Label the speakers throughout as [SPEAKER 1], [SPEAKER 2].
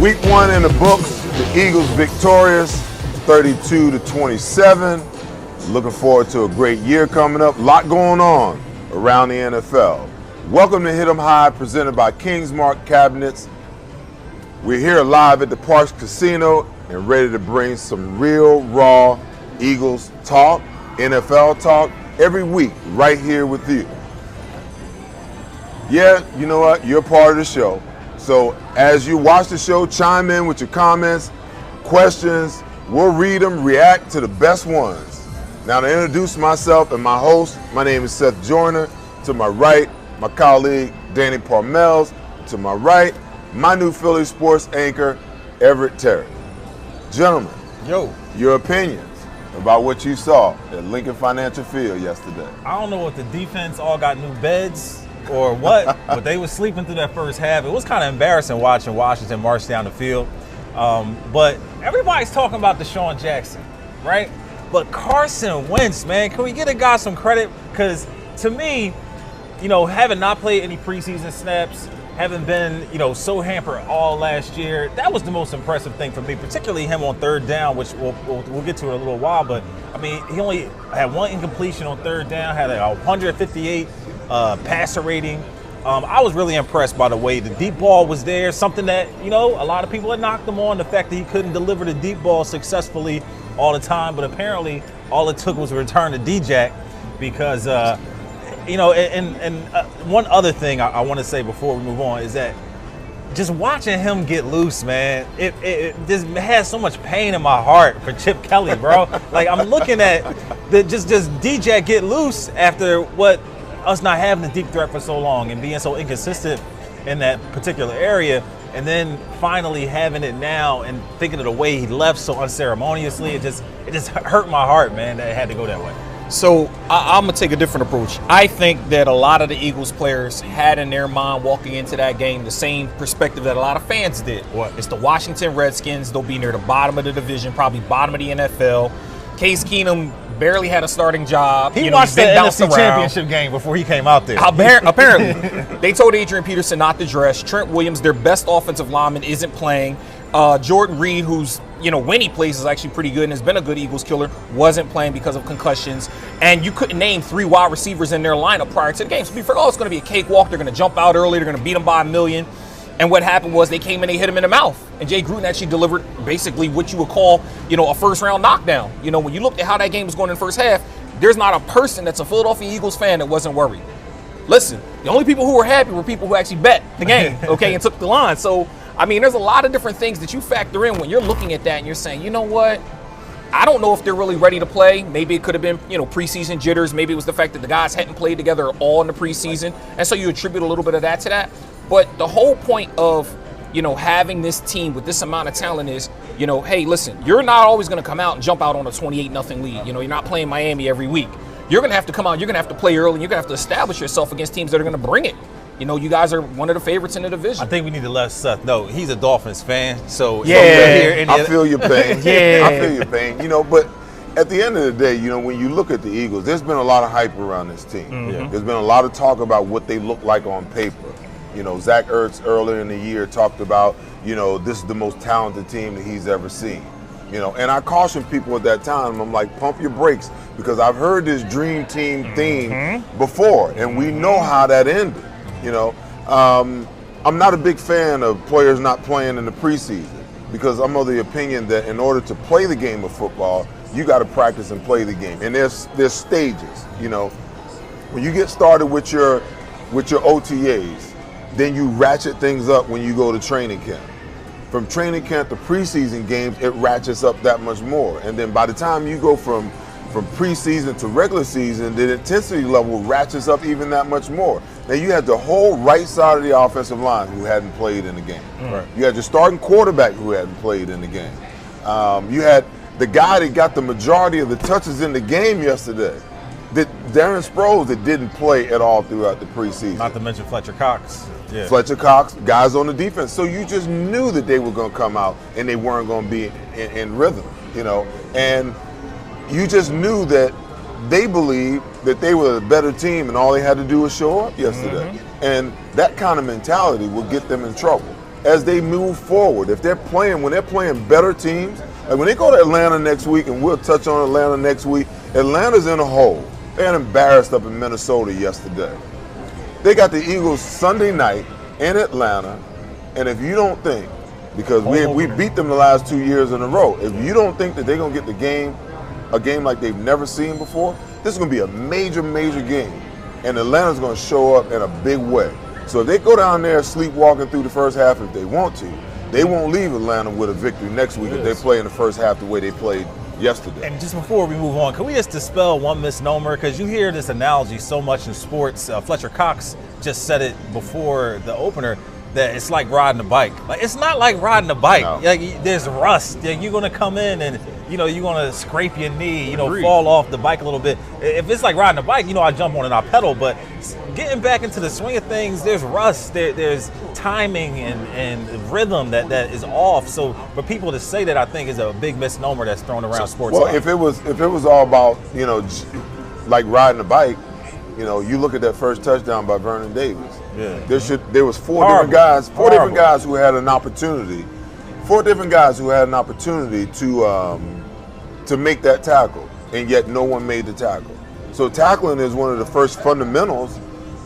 [SPEAKER 1] Week 1 in the books, the Eagles victorious, 32-27. Looking forward to a great year coming up. A lot going on around the NFL. Welcome to Hit 'em High, presented by Kingsmark Cabinets. We're here live at the Parks Casino and ready to bring some real, raw Eagles talk, NFL talk, every week right here with you. Yeah, you know what? You're part of the show. So as you watch the show, chime in with your comments, questions. We'll read them, react to the best ones. Now to introduce myself and my host, my name is Seth Joyner. To my right, my colleague, Danny Parmells. To my right, my new Philly sports anchor, Everett Terry. Gentlemen, your opinions about what you saw at Lincoln Financial Field yesterday.
[SPEAKER 2] I don't know if the defense all got new beds or what, but they were sleeping through that first half. It was kind of embarrassing watching Washington march down the field. But everybody's talking about Deshaun Jackson, right? But Carson Wentz, man, can we get a guy some credit? Because to me, you know, having not played any preseason snaps, having been, you know, so hampered all last year, that was the most impressive thing for me, particularly him on third down, which we'll get to in a little while. But, I mean, he only had one incompletion on third down, had a 158 passer rating. I was really impressed by the way the deep ball was there, something that, you know, a lot of people had knocked him on, the fact that he couldn't deliver the deep ball successfully all the time, but apparently all it took was a return to D-Jack because, you know, and one other thing I want to say before we move on is that just watching him get loose, man, it just has so much pain in my heart for Chip Kelly, bro. Like, I'm looking at just D-Jack get loose after what us not having a deep threat for so long and being so inconsistent in that particular area, and then finally having it now and thinking of the way he left so unceremoniously, it just hurt my heart, man, that it had to go that way.
[SPEAKER 3] So I'm going to take a different approach. I think that a lot of the Eagles players had in their mind walking into that game the same perspective that a lot of fans did.
[SPEAKER 2] What?
[SPEAKER 3] It's the Washington Redskins. They'll be near the bottom of the division, probably bottom of the NFL. Case Keenum barely had a starting job.
[SPEAKER 2] He watched the NFC Championship game before he came out there.
[SPEAKER 3] Apparently. They told Adrian Peterson not to dress. Trent Williams, their best offensive lineman, isn't playing. Jordan Reed, who's, you know, when he plays is actually pretty good and has been a good Eagles killer, wasn't playing because of concussions. And you couldn't name 3 wide receivers in their lineup prior to the game. So we figured, it's going to be a cakewalk. They're going to jump out early. They're going to beat them by 1 million. And what happened was they came and they hit him in the mouth. And Jay Gruden actually delivered basically what you would call, you know, a first-round knockdown. You know, when you looked at how that game was going in the first half, there's not a person that's a Philadelphia Eagles fan that wasn't worried. Listen, the only people who were happy were people who actually bet the game, okay, and took the line. So, I mean, there's a lot of different things that you factor in when you're looking at that and you're saying, you know what? I don't know if they're really ready to play. Maybe it could have been, you know, preseason jitters. Maybe it was the fact that the guys hadn't played together all in the preseason. And so you attribute a little bit of that to that. But the whole point of, you know, having this team with this amount of talent is, you know, hey, listen, you're not always going to come out and jump out on a 28-0 lead. You know, you're not playing Miami every week. You're going to have to come out, you're going to have to play early, and you're going to have to establish yourself against teams that are going to bring it. You know, you guys are one of the favorites in the division.
[SPEAKER 2] I think we need to let Seth know he's a Dolphins fan, so
[SPEAKER 1] yeah, I feel your pain. I feel your pain. You know, but at the end of the day, you know, when you look at the Eagles, there's been a lot of hype around this team.
[SPEAKER 2] Mm-hmm.
[SPEAKER 1] There's been a lot of talk about what they look like on paper. You know, Zach Ertz earlier in the year talked about, you know, this is the most talented team that he's ever seen. You know, and I cautioned people at that time, I'm like, pump your brakes, because I've heard this dream team theme before, and we know how that ended. You know, I'm not a big fan of players not playing in the preseason, because I'm of the opinion that in order to play the game of football, you got to practice and play the game. And there's stages. You know, when you get started with your OTAs, then you ratchet things up when you go to training camp. From training camp to preseason games, it ratchets up that much more. And then by the time you go from preseason to regular season, the intensity level ratchets up even that much more. Now, you had the whole right side of the offensive line who hadn't played in the game. Right. You had your starting quarterback who hadn't played in the game. You had the guy that got the majority of the touches in the game yesterday, that Darren Sproles, that didn't play at all throughout the preseason.
[SPEAKER 2] Not to mention Fletcher Cox. Yeah.
[SPEAKER 1] Fletcher Cox, guys on the defense. So you just knew that they were going to come out and they weren't going to be in rhythm, you know. And you just knew that they believed that they were a better team and all they had to do was show up yesterday. And that kind of mentality will get them in trouble. as they move forward. If when they're playing better teams, like when they go to Atlanta next week, and we'll touch on Atlanta next week, Atlanta's in a hole. They got embarrassed up in Minnesota yesterday. They got the Eagles Sunday night in Atlanta, and if you don't think, because we beat them the last 2 years in a row, if you don't think that they're going to get a game like they've never seen before, this is going to be a major, major game. And Atlanta's going to show up in a big way. So if they go down there sleepwalking through the first half if they want to, they won't leave Atlanta with a victory next week if they play in the first half the way they played yesterday.
[SPEAKER 2] And just before we move on, can we just dispel one misnomer? Because you hear this analogy so much in sports. Fletcher Cox just said it before the opener, that it's like riding a bike. Like, it's not like riding a bike.
[SPEAKER 1] No.
[SPEAKER 2] Like, there's rust. You're going to come in and, you're going to scrape your knee, fall off the bike a little bit. If it's like riding a bike, I jump on and I pedal. But getting back into the swing of things, there's rust. There's timing and rhythm that is off. So for people to say that, I think is a big misnomer that's thrown around sports.
[SPEAKER 1] Well, if it was all about, like riding a bike, you look at that first touchdown by Vernon Davis.
[SPEAKER 2] Yeah.
[SPEAKER 1] There was four different guys who had an opportunity. Four different guys who had an opportunity to make that tackle, and yet no one made the tackle. So tackling is one of the first fundamentals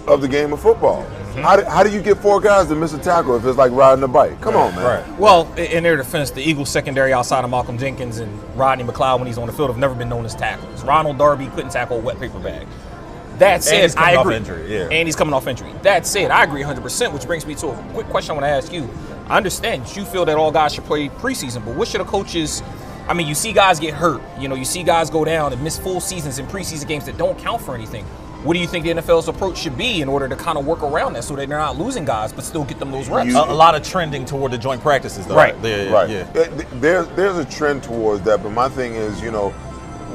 [SPEAKER 1] of the game of football. Mm-hmm. How do you get four guys to miss a tackle if it's like riding a bike? Come on, man.
[SPEAKER 2] Right.
[SPEAKER 3] Well, in their defense, the Eagles secondary outside of Malcolm Jenkins and Rodney McLeod when he's on the field have never been known as tacklers. Ronald Darby couldn't tackle a wet paper bag. That said, I agree. And he's coming off injury. That said, I agree 100%, which brings me to a quick question I want to ask you. I understand you feel that all guys should play preseason, but what should the coaches – I mean, you see guys get hurt. You see guys go down and miss full seasons in preseason games that don't count for anything. What do you think the NFL's approach should be in order to kind of work around that so that they're not losing guys but still get them those reps?
[SPEAKER 2] A lot of trending toward the joint practices, though.
[SPEAKER 3] Right.
[SPEAKER 1] Right.
[SPEAKER 2] Yeah.
[SPEAKER 1] There's a trend towards that, but my thing is,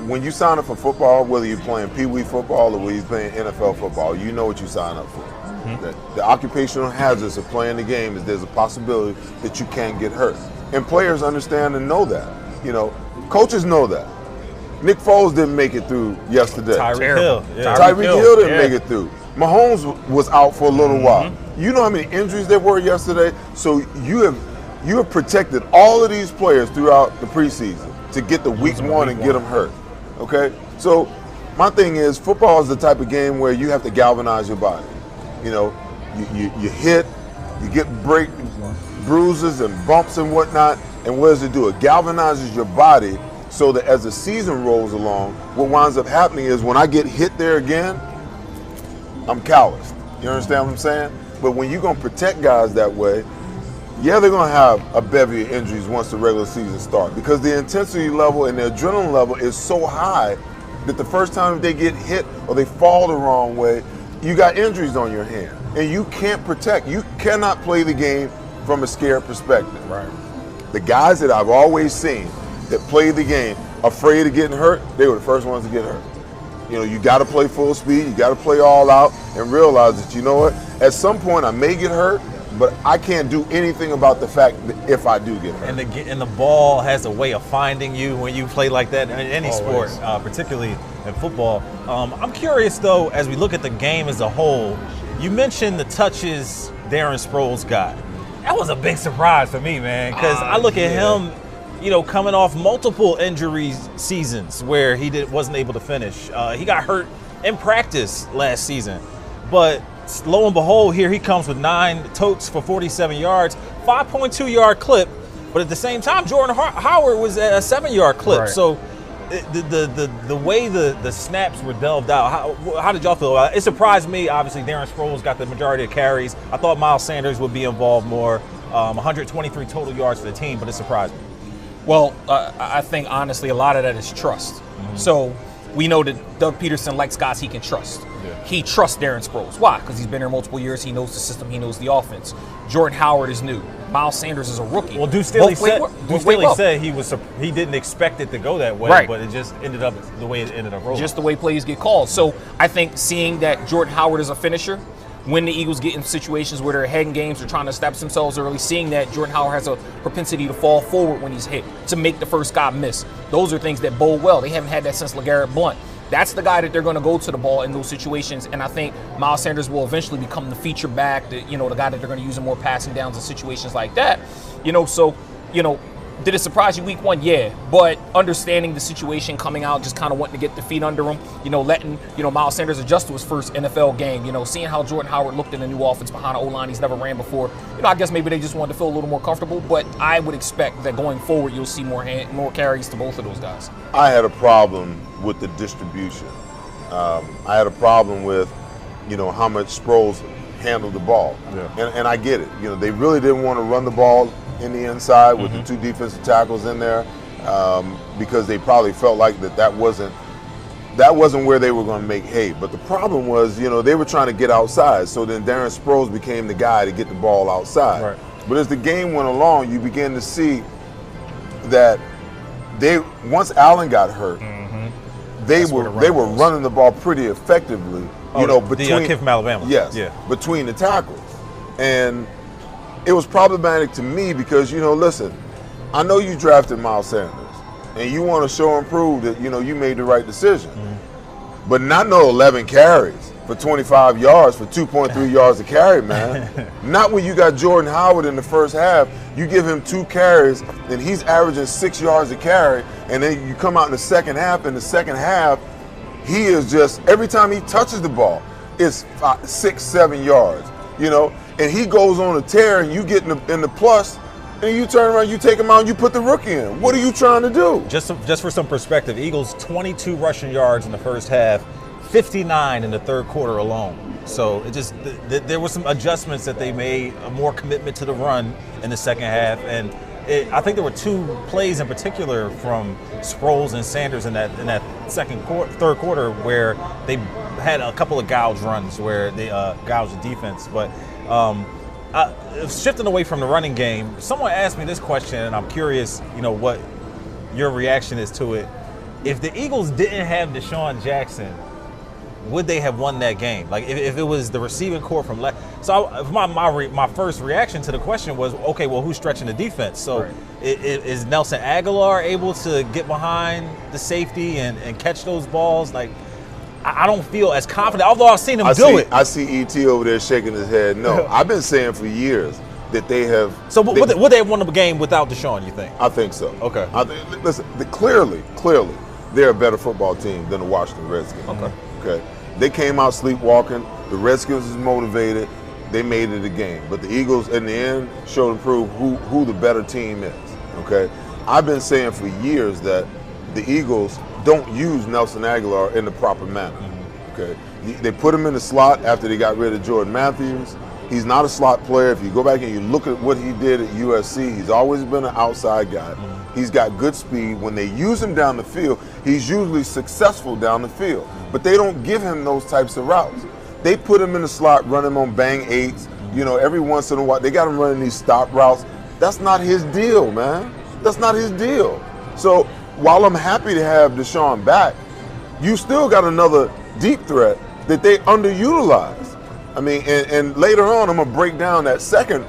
[SPEAKER 1] when you sign up for football, whether you're playing Pee Wee football or whether you're playing NFL football, you know what you sign up for. Mm-hmm. The occupational hazards of playing the game is there's a possibility that you can get hurt. And players understand and know that. Coaches know that. Nick Foles didn't make it through yesterday.
[SPEAKER 2] Tyreek Hill. Yeah.
[SPEAKER 1] Tyreek Hill didn't make it through. Mahomes was out for a little while. You know how many injuries there were yesterday? So you have protected all of these players throughout the preseason to get the week one and get them hurt. Okay? So my thing is, football is the type of game where you have to galvanize your body. You hit, you get bruises and bumps and whatnot, and what does it do? It galvanizes your body so that as the season rolls along, what winds up happening is when I get hit there again, I'm calloused. You understand what I'm saying? But when you're going to protect guys that way, yeah, they're going to have a bevy of injuries once the regular season starts because the intensity level and the adrenaline level is so high that the first time they get hit or they fall the wrong way, you got injuries on your hand. And you can't protect. You cannot play the game from a scared perspective.
[SPEAKER 2] Right.
[SPEAKER 1] The guys that I've always seen that play the game afraid of getting hurt, they were the first ones to get hurt. You got to play full speed. You got to play all out and realize that, at some point I may get hurt, but I can't do anything about the fact that if I do get hurt.
[SPEAKER 2] And the ball has a way of finding you when you play like that in any sport, particularly in football. I'm curious, though, as we look at the game as a whole, you mentioned the touches Darren Sproles got. That was a big surprise for me, man, because I look at him, coming off multiple injury seasons where he wasn't able to finish. He got hurt in practice last season, but lo and behold, here he comes with 9 totes for 47 yards, 5.2-yard clip. But at the same time, Jordan Howard was at a 7-yard clip. Right. So the way the snaps were delved out, how did y'all feel about it? It surprised me, obviously. Darren Sproles got the majority of carries. I thought Miles Sanders would be involved more. 123 total yards for the team, but it surprised me.
[SPEAKER 3] Well, I think, honestly, a lot of that is trust. Mm-hmm. So we know that Doug Peterson likes guys he can trust. Yeah. He trusts Darren Sproles. Why? Because he's been there multiple years. He knows the system. He knows the offense. Jordan Howard is new. Miles Sanders is a rookie.
[SPEAKER 2] Well, Deuce Staley said he didn't expect it to go that way, right, but it just ended up the way it ended up rolling.
[SPEAKER 3] Just the way plays get called. So I think seeing that Jordan Howard is a finisher, when the Eagles get in situations where they're ahead in games or trying to establish themselves early, seeing that Jordan Howard has a propensity to fall forward when he's hit, to make the first guy miss. Those are things that bode well. They haven't had that since LeGarrette Blount. That's the guy that they're going to go to the ball in those situations, and I think Miles Sanders will eventually become the feature back, the guy that they're going to use in more passing downs in situations like that. Did it surprise you week 1? Yeah, but understanding the situation coming out, just kind of wanting to get the feet under him, letting, Miles Sanders adjust to his first NFL game, seeing how Jordan Howard looked in the new offense behind an O-line he's never ran before. I guess maybe they just wanted to feel a little more comfortable, but I would expect that going forward you'll see more carries to both of those guys.
[SPEAKER 1] I had a problem with the distribution. I had a problem with, how much Sproles handled the ball. Yeah. And I get it. They really didn't want to run the ball in the inside with the 2 defensive tackles in there because they probably felt like that wasn't where they were going to make hay. But the problem was, they were trying to get outside. So then Darren Sproles became the guy to get the ball outside. Right. But as the game went along, you began to see that once Allen got hurt, they were running the ball pretty effectively. Between
[SPEAKER 2] the kid from Alabama.
[SPEAKER 1] Yes. Yeah. Between the tackles, and it was problematic to me because, listen, I know you drafted Miles Sanders and you want to show and prove that, you made the right decision. Mm-hmm. But not 11 carries for 25 yards for 2.3 yards a carry, man. Not when you got Jordan Howard in the first half. You give him 2 carries and he's averaging 6 yards a carry, and then you come out in the second half. In the second half, he is just, every time he touches the ball, it's 6-7 yards, and he goes on a tear, and you get in the plus, and you turn around, you take him out, and you put the rookie in. What are you trying to do?
[SPEAKER 2] Just for some perspective, Eagles 22 rushing yards in the first half, 59 in the third quarter alone. So there were some adjustments that they made, a more commitment to the run in the second half, and I think there were 2 plays in particular from Sproles and Sanders in that third quarter where they had a couple of gouge runs where they gouged the defense. But shifting away from the running game, someone asked me this question, and I'm curious, what your reaction is to it. If the Eagles didn't have Deshaun Jackson, would they have won that game? Like if it was the receiving core from left. So my first reaction to the question was, okay, well, who's stretching the defense? So right. Is Nelson Aguilar able to get behind the safety and catch those balls? Like, I don't feel as confident, although I've seen him do it.
[SPEAKER 1] I see ET over there shaking his head. No, I've been saying for years that they have.
[SPEAKER 2] So would they have won the game without Deshaun, you think?
[SPEAKER 1] I think so.
[SPEAKER 2] Okay.
[SPEAKER 1] Listen, clearly, they're a better football team than the Washington Redskins. Okay. They came out sleepwalking. The Redskins was motivated. They made it a game. But the Eagles, in the end, showed and proved who the better team is. Okay. I've been saying for years that the Eagles don't use Nelson Aguilar in the proper manner. Okay. They put him in the slot after they got rid of Jordan Matthews. He's not a slot player. If you go back and you look at what he did at USC, he's always been an outside guy. He's got good speed. When they use him down the field, he's usually successful down the field. But they don't give him those types of routes. They put him in the slot, run him on bang 8s. Every once in a while, they got him running these stop routes. That's not his deal, man. That's not his deal. So while I'm happy to have Deshaun back, you still got another deep threat that they underutilize. I mean, and later on, I'm gonna break down that second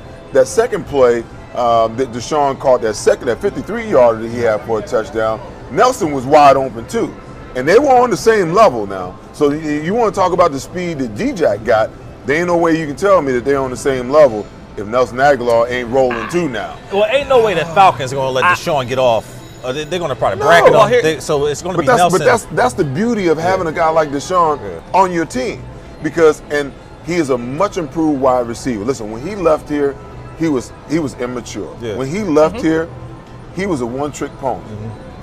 [SPEAKER 1] play that Deshaun caught, that 53-yarder that he had for a touchdown. Nelson was wide open too, and they were on the same level now. So you want to talk about the speed that D-Jack got? There ain't no way you can tell me that they're on the same level if Nelson Aguilar ain't rolling too now.
[SPEAKER 2] Well, ain't no way that Falcons are gonna let Deshaun get off. They're going to probably bracket him, so it's going to be Nelson.
[SPEAKER 1] But that's the beauty of having a guy like Deshaun on your team, because he is a much improved wide receiver. Listen, when he left here, he was immature. Yeah. When he left here, he was a one-trick pony.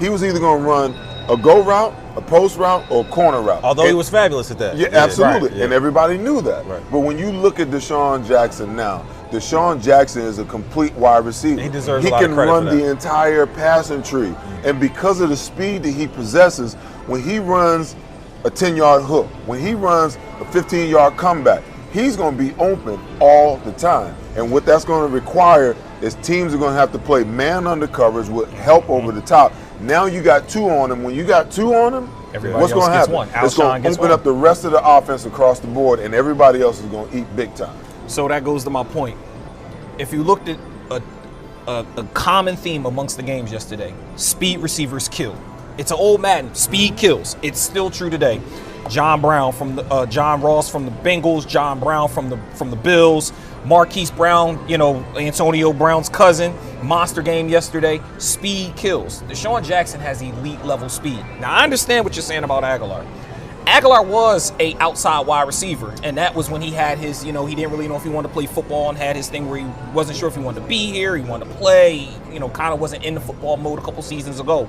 [SPEAKER 1] He was either going to run a go route, a post route, or a corner route.
[SPEAKER 2] Although he was fabulous at that.
[SPEAKER 1] Yeah, absolutely. Right, and everybody knew that. Right. But when you look at Deshaun Jackson now, Deshaun Jackson is a complete wide receiver.
[SPEAKER 2] He deserves a lot of credit
[SPEAKER 1] can run
[SPEAKER 2] for that.
[SPEAKER 1] the entire passing tree. And because of the speed that he possesses, when he runs a 10-yard hook, when he runs a 15-yard comeback, he's going to be open all the time. And what that's going to require is teams are going to have to play man under coverage with help over the top. Now you got 2 on him. When you got 2 on him, what's going to happen? It's going to open up the rest of the offense across the board, and everybody else is going to eat big time.
[SPEAKER 3] So that goes to my point. If you looked at a common theme amongst the games yesterday, speed receivers kill. It's an old Madden. Speed kills. It's still true today. John Ross from the Bengals, John Brown from the Bills, Marquise Brown, Antonio Brown's cousin, monster game yesterday. Speed kills. Deshaun Jackson has elite level speed. Now I understand what you're saying about Aguilar. Aguilar was a outside wide receiver, and that was when he had his, he didn't really know if he wanted to play football and had his thing where he wasn't sure if he wanted to be here, he wanted to play, kind of wasn't in the football mode a couple seasons ago.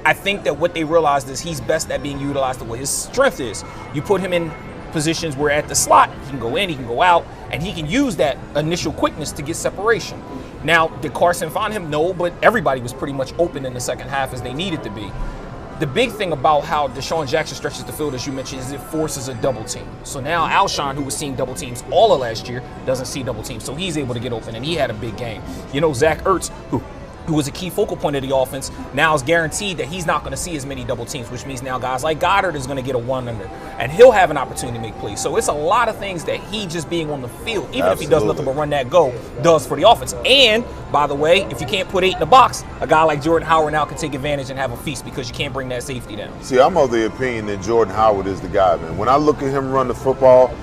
[SPEAKER 3] I think that what they realized is he's best at being utilized the way his strength is. You put him in positions where at the slot, he can go in, he can go out, and he can use that initial quickness to get separation. Now, did Carson find him? No, but everybody was pretty much open in the second half as they needed to be. The big thing about how Deshaun Jackson stretches the field, as you mentioned, is it forces a double team. So now Alshon, who was seeing double teams all of last year, doesn't see double teams. So he's able to get open, and he had a big game. Zach Ertz, who was a key focal point of the offense, now is guaranteed that he's not going to see as many double teams, which means now guys like Goddard is going to get a one under, and he'll have an opportunity to make plays. So it's a lot of things that he just being on the field, even if he does nothing but run that go, does for the offense. And, by the way, if you can't put 8 in the box, a guy like Jordan Howard now can take advantage and have a feast because you can't bring that safety down.
[SPEAKER 1] See, I'm of the opinion that Jordan Howard is the guy, man. When I look at him run the football,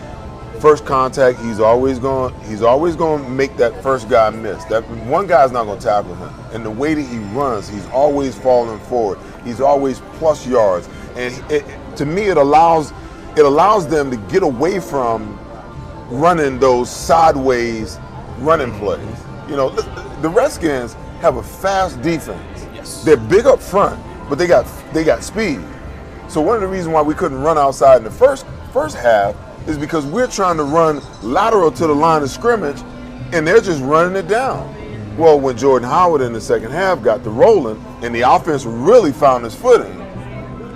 [SPEAKER 1] first contact, he's always going to make that first guy miss. That one guy's not going to tackle him. And the way that he runs, he's always falling forward. He's always plus yards. And to me, it allows them to get away from running those sideways running plays. The Redskins have a fast defense.
[SPEAKER 3] Yes.
[SPEAKER 1] They're big up front, but they got speed. So one of the reasons why we couldn't run outside in the first half is because we're trying to run lateral to the line of scrimmage, and they're just running it down. Well, when Jordan Howard in the second half got the rolling, and the offense really found its footing,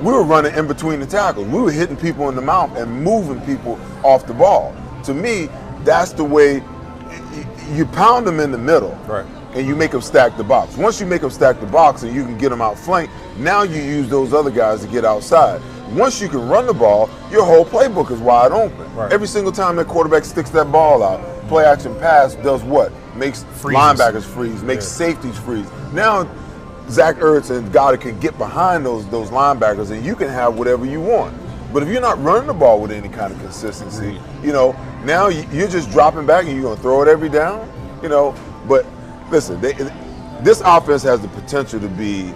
[SPEAKER 1] we were running in between the tackles. We were hitting people in the mouth and moving people off the ball. To me, that's the way you pound them in the middle,
[SPEAKER 2] right,
[SPEAKER 1] and you make them stack the box. Once you make them stack the box and you can get them out flank, now you use those other guys to get outside. Once you can run the ball, your whole playbook is wide open.
[SPEAKER 2] Right.
[SPEAKER 1] Every single time that quarterback sticks that ball out, play action pass does what? Makes linebackers freeze, makes safeties freeze. Now, Zach Ertz and Goddard can get behind those linebackers, and you can have whatever you want. But if you're not running the ball with any kind of consistency, now you're just dropping back and you're going to throw it every down, But listen, this offense has the potential to be,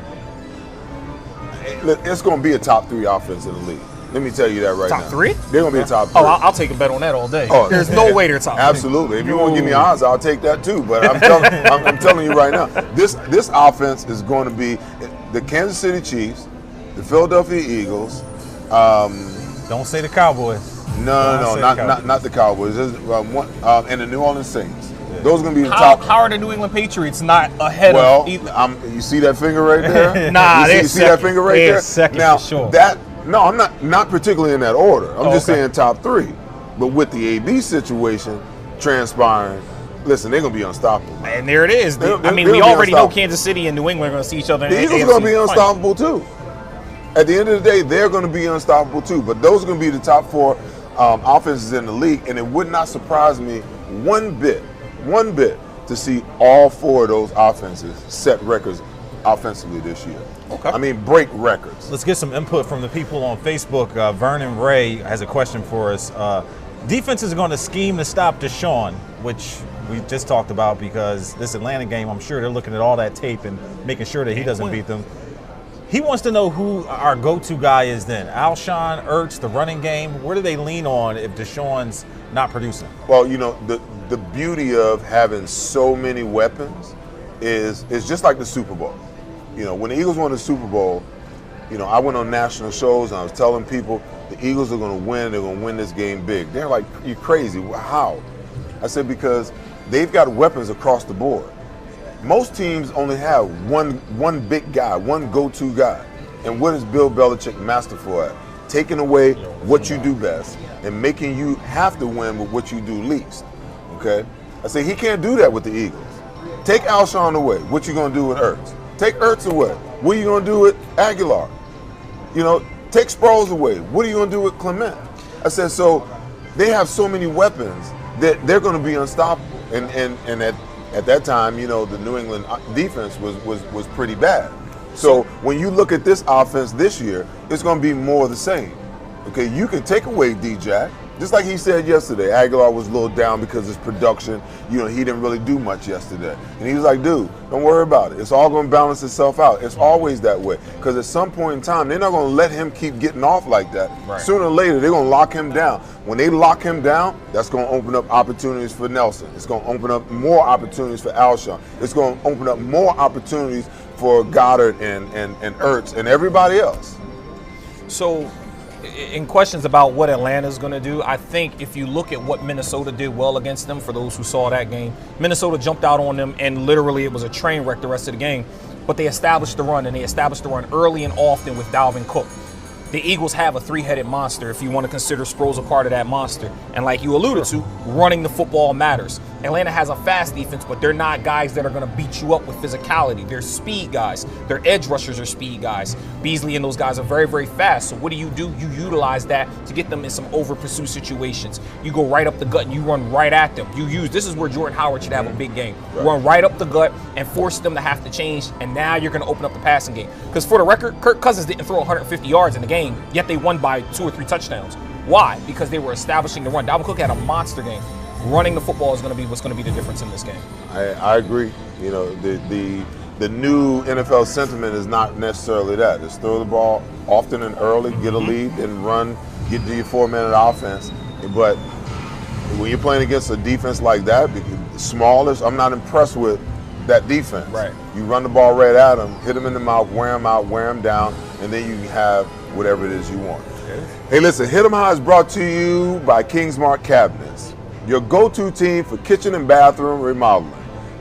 [SPEAKER 1] it's going to be a top 3 offense in the league. Let me tell you that right now.
[SPEAKER 3] Top 3?
[SPEAKER 1] They're going to be a top 3.
[SPEAKER 3] Oh, I'll take a bet on that all day.
[SPEAKER 1] Oh,
[SPEAKER 3] there's no way they're top 3.
[SPEAKER 1] Absolutely. If you want to give me odds, I'll take that too. But I'm telling you right now, this offense is going to be the Kansas City Chiefs, the Philadelphia Eagles.
[SPEAKER 2] Don't say the Cowboys.
[SPEAKER 1] No, not the Cowboys. And the New Orleans Saints. Yeah. Those are going to be the top.
[SPEAKER 3] How are the New England Patriots not ahead of either?
[SPEAKER 1] You see that finger right there?
[SPEAKER 3] Nah,
[SPEAKER 1] you see that finger right there?
[SPEAKER 2] Second
[SPEAKER 1] now,
[SPEAKER 2] for sure.
[SPEAKER 1] No, I'm not particularly in that order. I'm just saying top 3. But with the AB situation transpiring, listen, they're going to be unstoppable.
[SPEAKER 3] And there it is. We already know Kansas City and New England are going to see each other in the
[SPEAKER 1] Eagles are going to be unstoppable too. At the end of the day, they're going to be unstoppable too. But those are going to be the top 4 offenses in the league. And it would not surprise me one bit to see all 4 of those offenses set records offensively this year.
[SPEAKER 2] Okay.
[SPEAKER 1] Break records.
[SPEAKER 2] Let's get some input from the people on Facebook. Vernon Ray has a question for us. Defenses are going to scheme to stop Deshaun, which we just talked about, because this Atlanta game, I'm sure they're looking at all that tape and making sure that he doesn't beat them. He wants to know who our go-to guy is then. Alshon, Ertz, the running game. Where do they lean on if Deshaun's not producing?
[SPEAKER 1] Well, the beauty of having so many weapons is just like the Super Bowl. When the Eagles won the Super Bowl, I went on national shows and I was telling people the Eagles are going to win. They're going to win this game big. They're like, "You're crazy. How?" I said, because they've got weapons across the board. Most teams only have one big guy, one go-to guy. And what is Bill Belichick masterful at? Taking away what you do best and making you have to win with what you do least. Okay? I say he can't do that with the Eagles. Take Alshon away. What you going to do with Ertz? Take Ertz away. What are you going to do with Aguilar? Take Sproles away. What are you going to do with Clement? I said, so they have so many weapons that they're going to be unstoppable. And at that time, the New England defense was pretty bad. So when you look at this offense this year, it's going to be more of the same. Okay, you can take away D-Jack. Just like he said yesterday, Aguilar was a little down because his production, he didn't really do much yesterday. And he was like, dude, don't worry about it. It's all going to balance itself out. It's always that way. Because at some point in time, they're not going to let him keep getting off like that.
[SPEAKER 3] Right.
[SPEAKER 1] Sooner or later, they're going to lock him down. When they lock him down, that's going to open up opportunities for Nelson. It's going to open up more opportunities for Alshon. It's going to open up more opportunities for Goddard and Ertz and everybody else.
[SPEAKER 3] So, in questions about what Atlanta's going to do, I think if you look at what Minnesota did well against them, for those who saw that game, Minnesota jumped out on them and literally it was a train wreck the rest of the game. But they established the run, and they established the run early and often with Dalvin Cook. The Eagles have a three-headed monster if you want to consider Sproles a part of that monster. And like you alluded to, running the football matters. Atlanta has a fast defense, but they're not guys that are going to beat you up with physicality. They're speed guys. Their edge rushers are speed guys. Beasley and those guys are very, very fast. So what do? You utilize that to get them in some over-pursue situations. You go right up the gut and you run right at them. This is where Jordan Howard should have a big game. Right. Run right up the gut and force them to have to change, and now you're going to open up the passing game. Because for the record, Kirk Cousins didn't throw 150 yards in the game, yet they won by 2 or 3 touchdowns. Why? Because they were establishing the run. Dalvin Cook had a monster game. Running the football is going to be what's going to be the difference in this game.
[SPEAKER 1] I agree. The new NFL sentiment is not necessarily that. It's throw the ball often and early, get a lead, and run, get to your 4-minute offense. But when you're playing against a defense like that, smallish, I'm not impressed with that defense.
[SPEAKER 3] Right.
[SPEAKER 1] You run the ball right at them, hit them in the mouth, wear them out, wear them down, and then you can have whatever it is you want. Okay. Hey, listen, Hit 'em High is brought to you by Kingsmart Cabinets, your go-to team for kitchen and bathroom remodeling.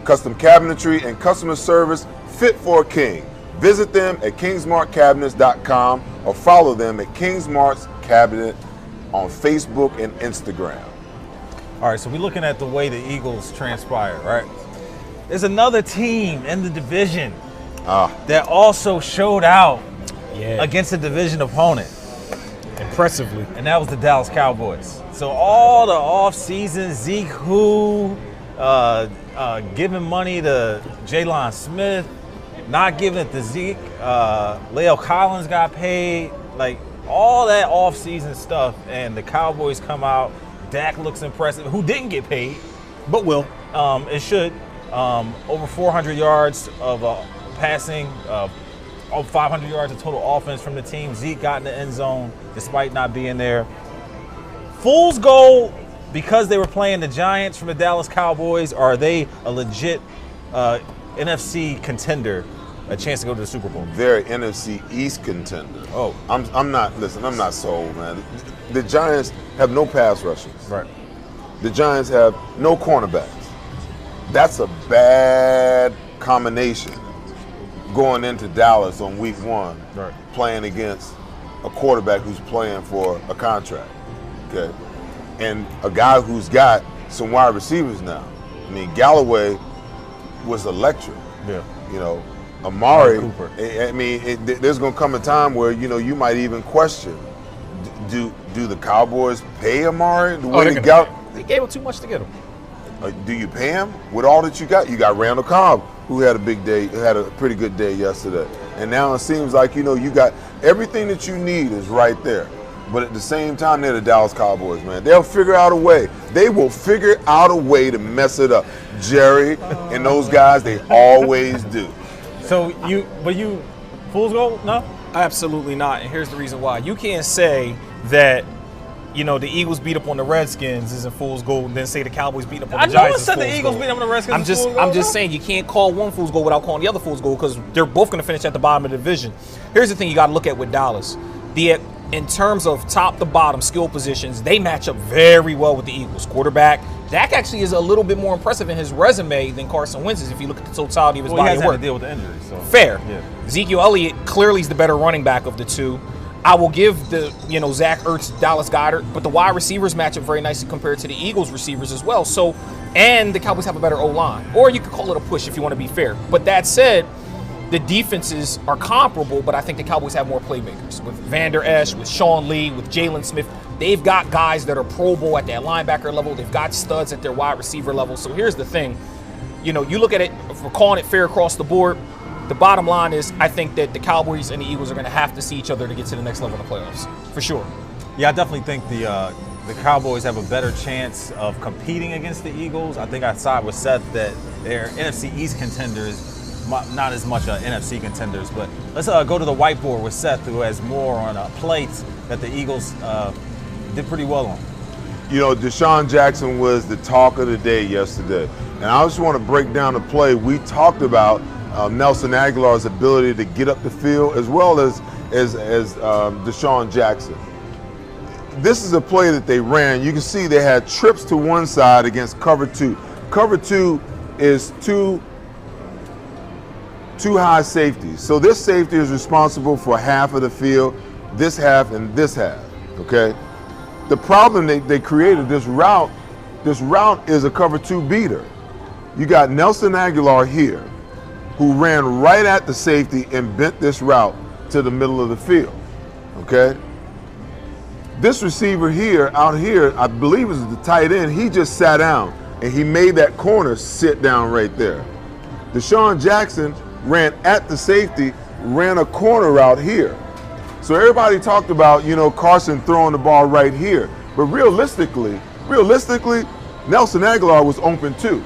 [SPEAKER 1] Custom cabinetry and customer service fit for a king. Visit them at kingsmartcabinets.com or follow them at Kingsmart's Cabinet on Facebook and Instagram.
[SPEAKER 2] All right, so we're looking at the way the Eagles transpire, right? There's another team in the division that also showed out against a division opponent.
[SPEAKER 3] Impressively.
[SPEAKER 2] And that was the Dallas Cowboys. So all the offseason, Zeke who, giving money to Jalen Smith, not giving it to Zeke, Leo Collins got paid, like all that offseason stuff, and the Cowboys come out. Dak looks impressive, who didn't get paid,
[SPEAKER 3] but will.
[SPEAKER 2] It should. Over 400 yards of passing, over 500 yards of total offense from the team. Zeke got in the end zone despite not being there. Fool's goal, because they were playing the Giants from the Dallas Cowboys, are they a legit NFC contender, a chance to go to the Super Bowl?
[SPEAKER 1] They're an NFC East contender.
[SPEAKER 2] Oh.
[SPEAKER 1] I'm not sold, man. The Giants have no pass rushers.
[SPEAKER 2] Right.
[SPEAKER 1] The Giants have no cornerbacks. That's a bad combination going into Dallas on week 1,
[SPEAKER 2] right,
[SPEAKER 1] playing against a quarterback who's playing for a contract, okay? And a guy who's got some wide receivers now. I mean, Galloway was electric.
[SPEAKER 2] Yeah.
[SPEAKER 1] Amari,
[SPEAKER 2] Cooper.
[SPEAKER 1] There's going to come a time where, you might even question, do the Cowboys pay Amari?
[SPEAKER 3] They gave him too much to get him.
[SPEAKER 1] Do you pay him with all that you got? You got Randall Cobb, who had a big day, had a pretty good day yesterday. And now it seems like, you got everything that you need is right there. But at the same time, they're the Dallas Cowboys, man. They'll figure out a way. They will figure out a way to mess it up. Jerry and those guys, they always do.
[SPEAKER 2] So fool's goal? No?
[SPEAKER 3] Absolutely not. And here's the reason why. You can't say that the Eagles beat up on the Redskins isn't fool's goal, and then say the Cowboys beat up on the Giants.
[SPEAKER 2] I know it said the Eagles beat up on the Redskins.
[SPEAKER 3] I'm just saying you can't call one fool's goal without calling the other fool's goal, because they're both going to finish at the bottom of the division. Here's the thing you got to look at with Dallas. In terms of top to bottom skill positions, they match up very well with the Eagles. Quarterback, Dak actually is a little bit more impressive in his resume than Carson Wentz is if you look at the totality of his body of work.
[SPEAKER 2] He has to deal with the injuries. So.
[SPEAKER 3] Fair.
[SPEAKER 2] Yeah.
[SPEAKER 3] Ezekiel Elliott clearly is the better running back of the two. I will give the, Zach Ertz, Dallas Goedert, but the wide receivers match up very nicely compared to the Eagles receivers as well. So, and the Cowboys have a better O-line. Or you could call it a push if you want to be fair. But that said, the defenses are comparable, but I think the Cowboys have more playmakers. With Van Der Esch, with Sean Lee, with Jalen Smith, they've got guys that are Pro Bowl at that linebacker level. They've got studs at their wide receiver level. So here's the thing. You look at it, if we're calling it fair across the board, the bottom line is I think that the Cowboys and the Eagles are going to have to see each other to get to the next level in the playoffs, for sure.
[SPEAKER 2] Yeah, I definitely think the Cowboys have a better chance of competing against the Eagles. I think I side with Seth that they're NFC East contenders, not as much NFC contenders. But let's go to the whiteboard with Seth, who has more on plates that the Eagles did pretty well on.
[SPEAKER 1] You know, Deshaun Jackson was the talk of the day yesterday. And I just want to break down the play. We talked about Nelson Aguilar's ability to get up the field as well as Deshaun Jackson. This is a play that they ran. You can see they had trips to one side against cover 2. Cover 2 is two high safeties. So this safety is responsible for half of the field, this half and this half, okay? The problem they created, this route is a cover 2 beater. You got Nelson Aguilar here, who ran right at the safety and bent this route to the middle of the field, okay? This receiver here, out here, I believe is the tight end, he just sat down and he made that corner sit down right there. Deshaun Jackson ran at the safety, ran a corner route here. So everybody talked about, you know, Carson throwing the ball right here. But realistically, Nelson Aguilar was open too.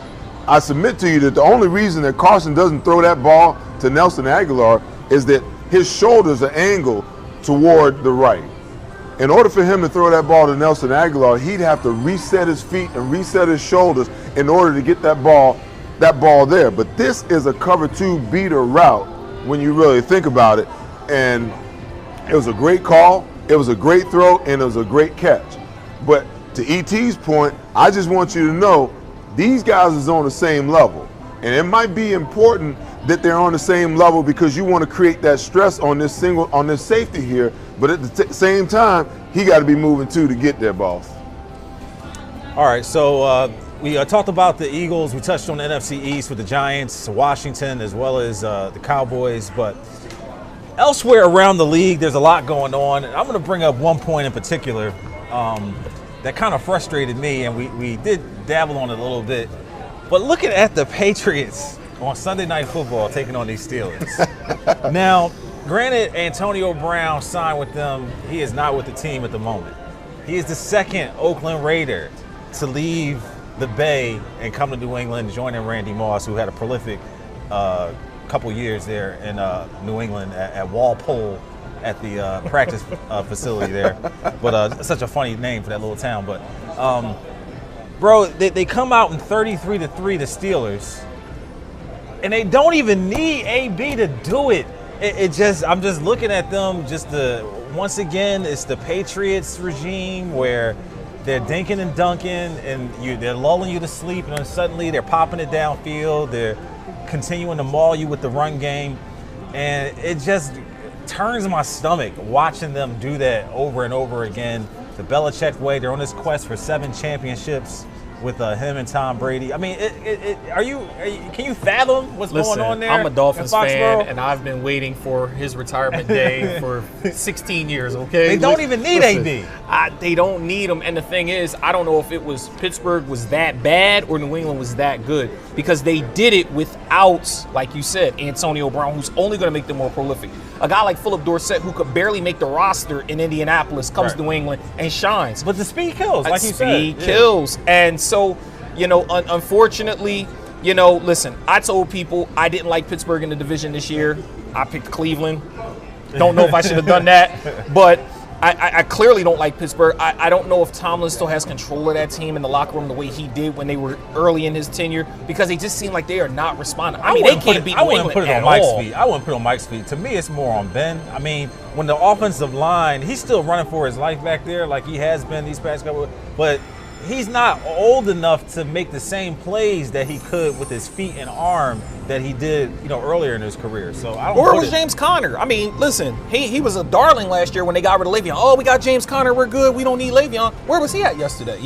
[SPEAKER 1] I submit to you that the only reason that Carson doesn't throw that ball to Nelson Aguilar is that his shoulders are angled toward the right. In order for him to throw that ball to Nelson Aguilar, he'd have to reset his feet and reset his shoulders in order to get that ball there. But this is a cover 2 beater route when you really think about it. And it was a great call, it was a great throw, and it was a great catch. But to ET's point, I just want you to know these guys is on the same level. And it might be important that they're on the same level because you want to create that stress on this safety here. But at the same time, he got to be moving too to get there, boss.
[SPEAKER 2] All right, so we talked about the Eagles. We touched on the NFC East with the Giants, Washington, as well as the Cowboys. But elsewhere around the league, there's a lot going on. And I'm going to bring up one point in particular that kind of frustrated me, and we did dabble on it a little bit. But looking at the Patriots on Sunday Night Football taking on these Steelers. Now, granted, Antonio Brown signed with them. He is not with the team at the moment. He is the second Oakland Raider to leave the Bay and come to New England, joining Randy Moss, who had a prolific couple years there in New England at Walpole at the practice facility there. But such a funny name for that little town. But, bro, they come out in 33-3, the Steelers, and they don't even need AB to do it. I'm just looking at them. Once again, it's the Patriots regime where they're dinking and dunking, and they're lulling you to sleep, and then suddenly they're popping it downfield. They're continuing to maul you with the run game, and it just turns my stomach watching them do that over and over again. The Belichick way. They're on this quest for 7 championships with him and Tom Brady. I mean, can you fathom what's going on there?
[SPEAKER 3] I'm a Dolphins fan, and I've been waiting for his retirement day for 16 years, okay?
[SPEAKER 2] They don't even need AB.
[SPEAKER 3] They don't need him, and the thing is, I don't know if it was Pittsburgh was that bad or New England was that good, because they did it without, like you said, Antonio Brown, who's only going to make them more prolific. A guy like Philip Dorsett, who could barely make the roster in Indianapolis, comes to New England and shines.
[SPEAKER 2] But the speed kills, like you said.
[SPEAKER 3] Speed kills. And so, unfortunately, listen, I told people I didn't like Pittsburgh in the division this year. I picked Cleveland. Don't know if I should have done that. But I clearly don't like Pittsburgh. I don't know if Tomlin still has control of that team in the locker room the way he did when they were early in his tenure, because they just seem like they are not responding. I mean, they can't beat New England at all.
[SPEAKER 2] I wouldn't put it on Mike's feet. To me, it's more on Ben. I mean, when the offensive line, he's still running for his life back there like he has been these past couple, but he's not old enough to make the same plays that he could with his feet and arm that he did, earlier in his career. So I don't.
[SPEAKER 3] Or it was James Conner. I mean, listen, he was a darling last year when they got rid of Le'Veon. Oh, we got James Conner, we're good. We don't need Le'Veon. Where was he at yesterday?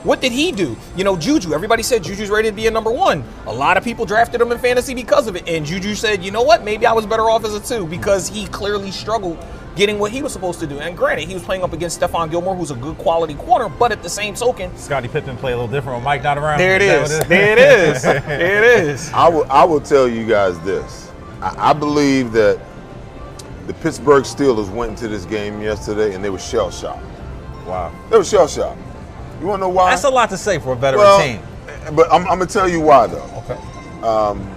[SPEAKER 3] What did he do? Juju. Everybody said Juju's ready to be a number 1. A lot of people drafted him in fantasy because of it, and Juju said, you know what? Maybe I was better off as a 2, because he clearly struggled getting what he was supposed to do. And granted, he was playing up against Stephon Gilmore, who's a good quality corner, but at the same token,
[SPEAKER 2] Scottie Pippen play a little different when Mike not around.
[SPEAKER 3] There it is. There it is. There it is.
[SPEAKER 1] I will tell you guys this. I believe that the Pittsburgh Steelers went into this game yesterday and they were shell-shocked.
[SPEAKER 2] Wow.
[SPEAKER 1] They were shell-shocked. You want to know why?
[SPEAKER 2] That's a lot to say for a veteran team.
[SPEAKER 1] But I'm going to tell you why, though.
[SPEAKER 2] Okay.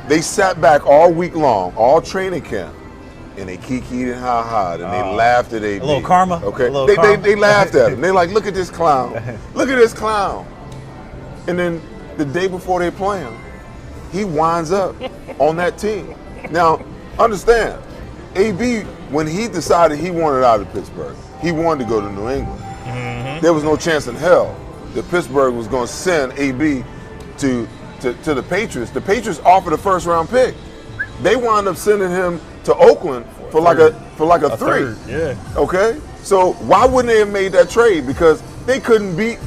[SPEAKER 1] They sat back all week long, all training camp, and they kikied and ha-ha'd, and they laughed at AB.
[SPEAKER 2] A little karma?
[SPEAKER 1] Okay?
[SPEAKER 2] Karma.
[SPEAKER 1] They laughed at him. They're like, look at this clown. Look at this clown. And then the day before they play him, he winds up on that team. Now, understand, AB, when he decided he wanted out of Pittsburgh, he wanted to go to New England.
[SPEAKER 3] Mm-hmm.
[SPEAKER 1] There was no chance in hell that Pittsburgh was going to send AB to the Patriots. The Patriots offered a first-round pick. They wound up sending him to Oakland for like a three.
[SPEAKER 3] Third, yeah.
[SPEAKER 1] Okay, so why wouldn't they have made that trade? Because they couldn't beat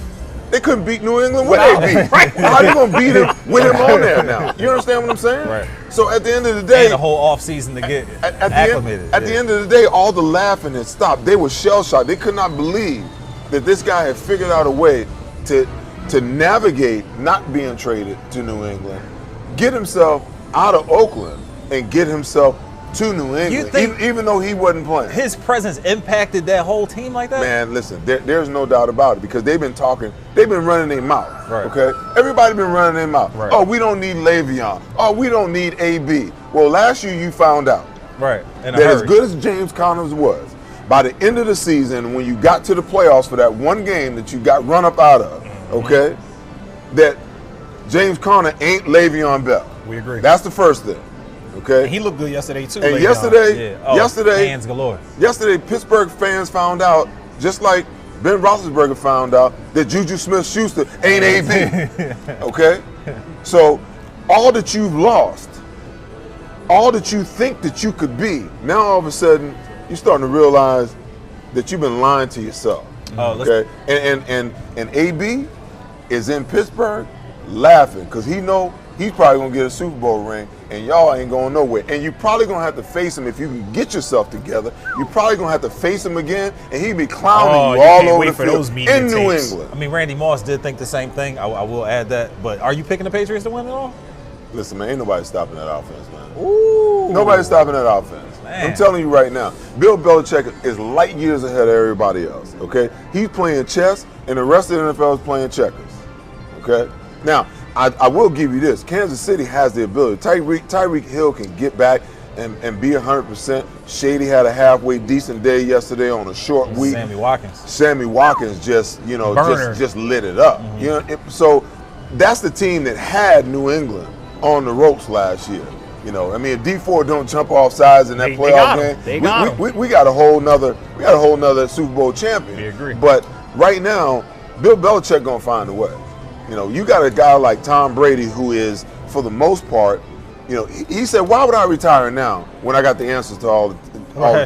[SPEAKER 1] New England with AB.
[SPEAKER 3] Right.
[SPEAKER 1] How are you gonna beat him with him on there now? You understand what I'm saying?
[SPEAKER 2] Right.
[SPEAKER 1] So at the end of the day,
[SPEAKER 2] And the whole offseason to get acclimated.
[SPEAKER 1] at the end of the day, all the laughing had stopped. They were shell-shocked. They could not believe that this guy had figured out a way to navigate not being traded to New England, get himself out of Oakland, and get himself to New England,
[SPEAKER 2] think
[SPEAKER 1] even though he wasn't playing.
[SPEAKER 2] His presence impacted that whole team like that?
[SPEAKER 1] Man, listen, there's no doubt about it because they've been running their mouth.
[SPEAKER 2] Right.
[SPEAKER 1] Okay? Everybody been running their mouth.
[SPEAKER 2] Right.
[SPEAKER 1] Oh, we don't need Le'Veon. Oh, we don't need AB. Well, last year you found out
[SPEAKER 2] Right. In a
[SPEAKER 1] that as
[SPEAKER 2] hurry.
[SPEAKER 1] good as James Conner was, by the end of the season, when you got to the playoffs for that one game that you got run up out of, okay, that James Conner ain't Le'Veon Bell.
[SPEAKER 3] We agree.
[SPEAKER 1] That's the first thing. Okay.
[SPEAKER 3] And he looked good yesterday too.
[SPEAKER 1] And
[SPEAKER 3] later on.
[SPEAKER 1] yesterday,
[SPEAKER 2] hands galore.
[SPEAKER 1] Yesterday, Pittsburgh fans found out, just like Ben Roethlisberger found out, that Juju Smith-Schuster ain't AB. Okay? So all that you've lost, all that you think that you could be, now all of a sudden you're starting to realize that you've been lying to yourself. Okay? And AB is in Pittsburgh laughing because he know he's probably gonna get a Super Bowl ring, and y'all ain't going nowhere. And you're probably gonna have to face him if you can get yourself together. You're probably gonna have to face him again, and he'd be clowning you all over the field in New England.
[SPEAKER 2] I mean, Randy Moss did think the same thing. I will add that. But are you picking the Patriots to win at all?
[SPEAKER 1] Listen, man, ain't nobody stopping that offense, man.
[SPEAKER 2] Ooh.
[SPEAKER 1] Nobody's stopping that offense.
[SPEAKER 2] Man.
[SPEAKER 1] I'm telling you right now, Bill Belichick is light years ahead of everybody else. Okay, he's playing chess, and the rest of the NFL is playing checkers. Okay, now. I will give you this. Kansas City has the ability. Tyreek Hill can get back and be 100%. Shady had a halfway decent day yesterday on a short week. Sammy Watkins just lit it up.
[SPEAKER 2] Mm-hmm.
[SPEAKER 1] You know, so that's the team that had New England on the ropes last year. You know, I mean, if D4 don't jump off sides in that playoff game, we got a whole nother Super Bowl champion.
[SPEAKER 3] We agree.
[SPEAKER 1] But right now, Bill Belichick gonna find a way. You know, you got a guy like Tom Brady who is, for the most part, you know, he said, why would I retire now when I got the answers to all the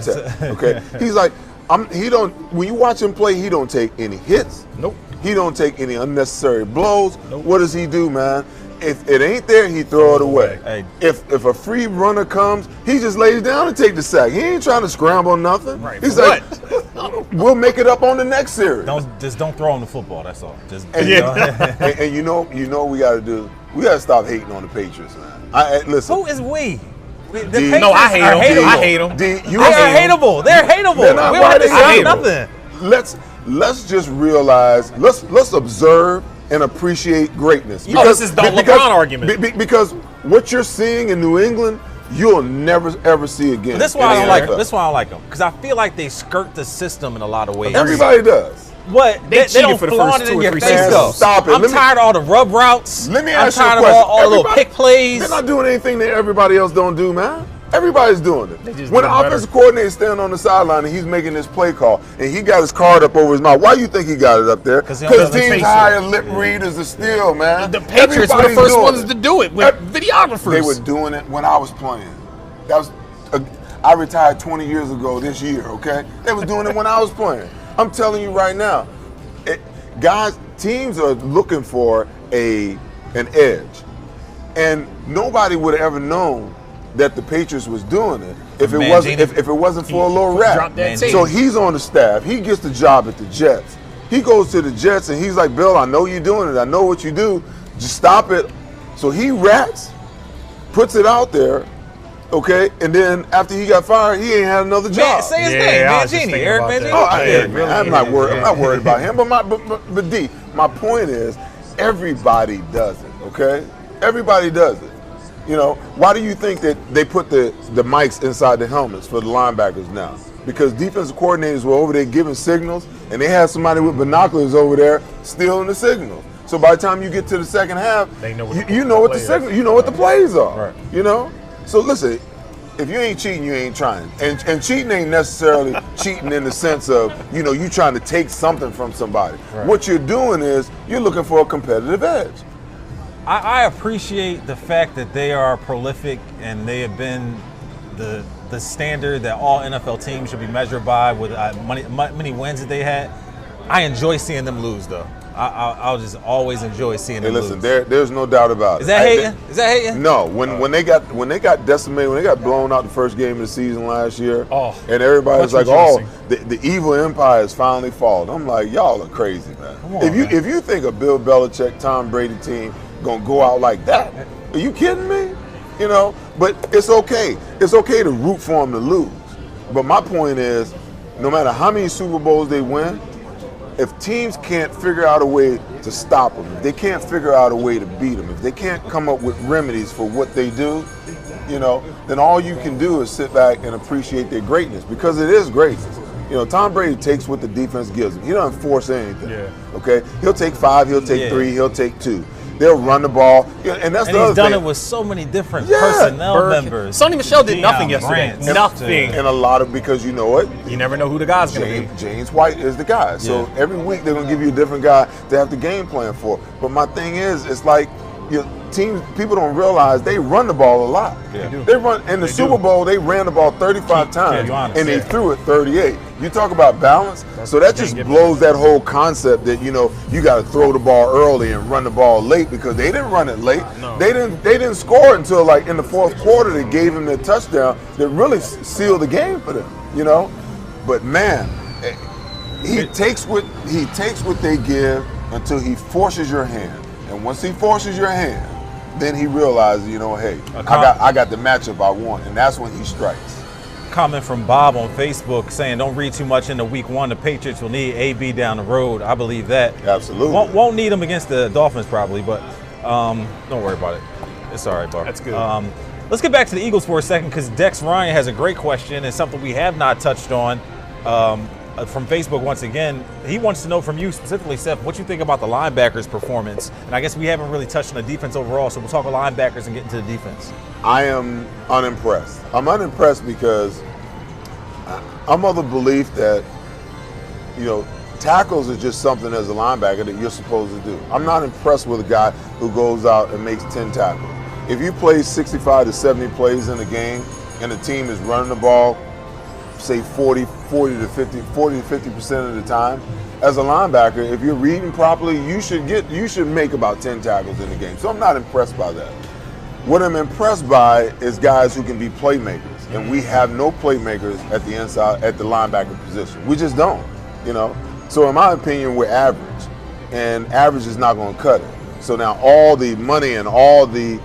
[SPEAKER 1] tests? Okay. He's like, when you watch him play, he don't take any hits.
[SPEAKER 3] Nope.
[SPEAKER 1] He don't take any unnecessary blows. Nope. What does he do, man? If it ain't there, he throw it away.
[SPEAKER 2] Hey.
[SPEAKER 1] If a free runner comes, he just lays down and take the sack. He ain't trying to scramble nothing.
[SPEAKER 3] Right.
[SPEAKER 1] He's like, we'll make it up on the next series.
[SPEAKER 2] Don't throw him the football. That's all.
[SPEAKER 1] And you know we got to do. We got to stop hating on the Patriots, man. Listen.
[SPEAKER 2] Who is we?
[SPEAKER 3] I hate them.
[SPEAKER 2] They're hateable. They're hateable. We don't have to say nothing.
[SPEAKER 1] Let's just realize. Let's observe and appreciate greatness.
[SPEAKER 3] This is the LeBron argument.
[SPEAKER 1] Because what you're seeing in New England, you'll never ever see again.
[SPEAKER 2] That's why I don't like them. That's why I don't like them. Because I feel like they skirt the system in a lot of ways.
[SPEAKER 1] Everybody does.
[SPEAKER 2] What? They don't
[SPEAKER 3] for the
[SPEAKER 2] flaunt
[SPEAKER 3] first
[SPEAKER 2] it in
[SPEAKER 3] 2 or
[SPEAKER 2] your
[SPEAKER 3] 3
[SPEAKER 2] face,
[SPEAKER 3] seasons.
[SPEAKER 2] though.
[SPEAKER 1] Stop it.
[SPEAKER 2] I'm tired of all the rub routes.
[SPEAKER 1] Let me ask you a
[SPEAKER 2] I'm tired
[SPEAKER 1] question.
[SPEAKER 2] of all the little pick plays.
[SPEAKER 1] They're not doing anything that everybody else don't do, man. Everybody's doing it.
[SPEAKER 3] just
[SPEAKER 1] When
[SPEAKER 3] do
[SPEAKER 1] the
[SPEAKER 3] it
[SPEAKER 1] offensive coordinator standing on the sideline and he's making this play call and he got his card up over his mouth, why do you think he got it up there? Because teams hire lip readers to steal, man.
[SPEAKER 3] The Patriots were the first ones to do it with videographers.
[SPEAKER 1] They were doing it when I was playing. I retired 20 years ago this year, okay? They was doing it when I was playing. I'm telling you right now, guys, teams are looking for an edge. And nobody would have ever known that the Patriots was doing it if it wasn't for a little rap. So he's on the staff. He gets the job at the Jets. He goes to the Jets and he's like, Bill, I know you're doing it. I know what you do. Just stop it. So he rats, puts it out there, Okay, and then after he got fired, he ain't had another job.
[SPEAKER 2] Man, say his name, Mangini, Eric Mangini.
[SPEAKER 1] I'm not worried. I'm not worried about him. But D, my point is, everybody does it. Okay, everybody does it. You know, why do you think that they put the mics inside the helmets for the linebackers now? Because defensive coordinators were over there giving signals, and they had somebody with binoculars over there stealing the signals. So by the time you get to the second half,
[SPEAKER 3] they know
[SPEAKER 1] you know what the signal, you know what the plays are.
[SPEAKER 2] Right.
[SPEAKER 1] You know. So listen, if you ain't cheating, you ain't trying. And cheating ain't necessarily cheating in the sense of, you know, you trying to take something from somebody.
[SPEAKER 2] Right.
[SPEAKER 1] What you're doing is you're looking for a competitive edge.
[SPEAKER 2] I appreciate the fact that they are prolific and they have been the standard that all NFL teams should be measured by with many wins that they had. I enjoy seeing them lose, though. I'll just always enjoy seeing them lose.
[SPEAKER 1] There's no doubt about it.
[SPEAKER 2] Is that hating? Is that hating?
[SPEAKER 1] No. When they got decimated, when they got blown out the first game of the season last year, and everybody was like,
[SPEAKER 3] rejoicing.
[SPEAKER 1] the evil empire has finally fallen. I'm like, y'all are crazy, man.
[SPEAKER 2] Come on,
[SPEAKER 1] if you think a Bill Belichick, Tom Brady team gonna go out like that, are you kidding me? You know, but it's okay. It's okay to root for them to lose. But my point is, no matter how many Super Bowls they win, if teams can't figure out a way to stop them, if they can't figure out a way to beat them, if they can't come up with remedies for what they do, you know, then all you can do is sit back and appreciate their greatness, because it is greatness. You know, Tom Brady takes what the defense gives him. He doesn't force anything.
[SPEAKER 3] Yeah.
[SPEAKER 1] Okay? He'll take 5, he'll take 3, he'll take 2. They'll run the ball, and that's the other thing.
[SPEAKER 2] He's done it with so many different personnel members.
[SPEAKER 3] Sonny Michel did nothing yesterday.
[SPEAKER 2] Brandt,
[SPEAKER 3] Nothing.
[SPEAKER 1] And a lot of, because you know what?
[SPEAKER 3] You never know who the guy's going to be.
[SPEAKER 1] James White is the guy. So every week they're going to give you a different guy to have the game plan for. But my thing is, it's like people don't realize they run the ball a lot.
[SPEAKER 2] Yeah.
[SPEAKER 1] They run in the Super Bowl. They ran the ball 35 times, and they threw it 38. You talk about balance. So that just blows that whole concept that, you know, you got to throw the ball early and run the ball late, because they didn't run it late.
[SPEAKER 3] No.
[SPEAKER 1] They didn't score until like in the fourth quarter. They gave them the touchdown that really sealed the game for them. You know, but man, he takes what they give until he forces your hand, and once he forces your hand, then he realizes, you know, hey, I got the matchup I want, and that's when he strikes.
[SPEAKER 2] Comment from Bob on Facebook saying, don't read too much into week 1. The Patriots will need AB down the road. I believe that.
[SPEAKER 1] Absolutely.
[SPEAKER 2] Won't need him against the Dolphins probably, but don't worry about it. It's all right, Bob.
[SPEAKER 3] That's good.
[SPEAKER 2] Let's get back to the Eagles for a second, because Dex Ryan has a great question and something we have not touched on. From Facebook once again, he wants to know from you specifically, Seth, what you think about the linebackers' performance. And I guess we haven't really touched on the defense overall, so we'll talk about linebackers and get into the defense.
[SPEAKER 1] I am unimpressed. I'm unimpressed because I'm of the belief that, you know, tackles are just something as a linebacker that you're supposed to do. I'm not impressed with a guy who goes out and makes 10 tackles. If you play 65 to 70 plays in a game and the team is running the ball, say 40 to 50% of the time, as a linebacker, if you're reading properly, you should make about 10 tackles in the game. So I'm not impressed by that. What I'm impressed by is guys who can be playmakers, and we have no playmakers at the inside, at the linebacker position. We just don't, you know. So in my opinion, we're average, and average is not going to cut it. So now all the money and all the